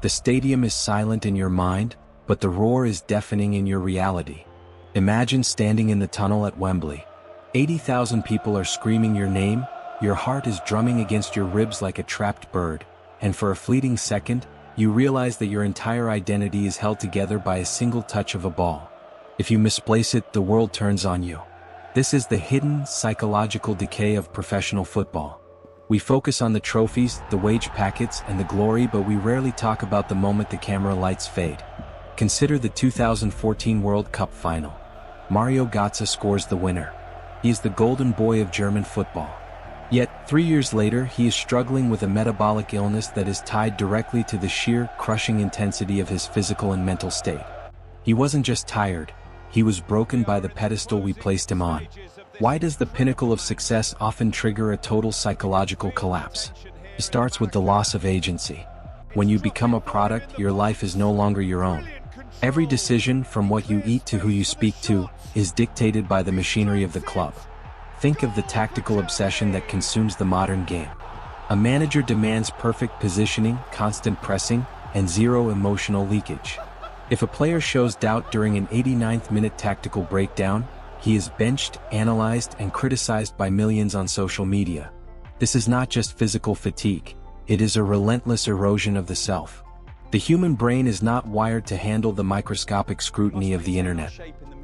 The stadium is silent in your mind, but the roar is deafening in your reality. Imagine standing in the tunnel at Wembley. 80,000 people are screaming your name, your heart is drumming against your ribs like a trapped bird, and for a fleeting second, you realize that your entire identity is held together by a single touch of a ball. If you misplace it, the world turns on you. This is the hidden, psychological decay of professional football. We focus on the trophies, the wage packets, and the glory, but we rarely talk about the moment the camera lights fade. Consider the 2014 World Cup final. Mario Gotze scores the winner. He is the golden boy of German football. Yet, 3 years later, he is struggling with a metabolic illness that is tied directly to the sheer, crushing intensity of his physical and mental state. He wasn't just tired, he was broken by the pedestal we placed him on. Why does the pinnacle of success often trigger a total psychological collapse? It starts with the loss of agency. When you become a product, your life is no longer your own. Every decision, from what you eat to who you speak to, is dictated by the machinery of the club. Think of the tactical obsession that consumes the modern game. A manager demands perfect positioning, constant pressing, and zero emotional leakage. If a player shows doubt during an 89th minute tactical breakdown, he is benched, analyzed, and criticized by millions on social media. This is not just physical fatigue, it is a relentless erosion of the self. The human brain is not wired to handle the microscopic scrutiny of the internet.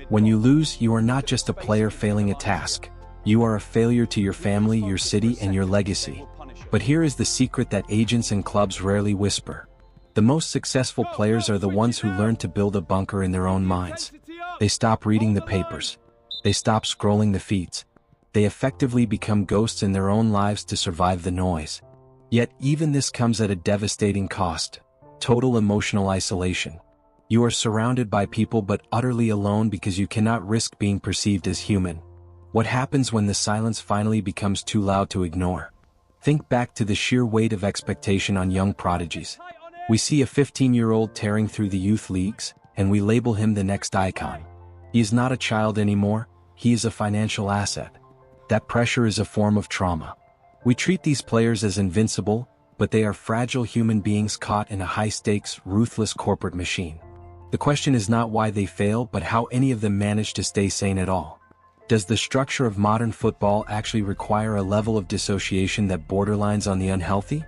When you lose, you are not just a player failing a task. You are a failure to your family, your city, and your legacy. But here is the secret that agents and clubs rarely whisper. The most successful players are the ones who learn to build a bunker in their own minds. They stop reading the papers. They stop scrolling the feeds. They effectively become ghosts in their own lives to survive the noise. Yet even this comes at a devastating cost: total emotional isolation. You are surrounded by people but utterly alone because you cannot risk being perceived as human. What happens when the silence finally becomes too loud to ignore? Think back to the sheer weight of expectation on young prodigies. We see a 15-year-old tearing through the youth leagues, and we label him the next icon. He is not a child anymore, he is a financial asset. That pressure is a form of trauma. We treat these players as invincible, but they are fragile human beings caught in a high-stakes, ruthless corporate machine. The question is not why they fail, but how any of them manage to stay sane at all. Does the structure of modern football actually require a level of dissociation that borderlines on the unhealthy?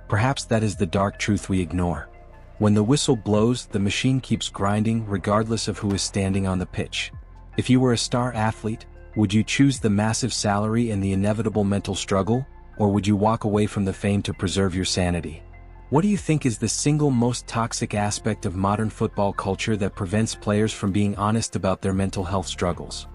Perhaps that is the dark truth we ignore. When the whistle blows, the machine keeps grinding regardless of who is standing on the pitch. If you were a star athlete, would you choose the massive salary and the inevitable mental struggle, or would you walk away from the fame to preserve your sanity? What do you think is the single most toxic aspect of modern football culture that prevents players from being honest about their mental health struggles?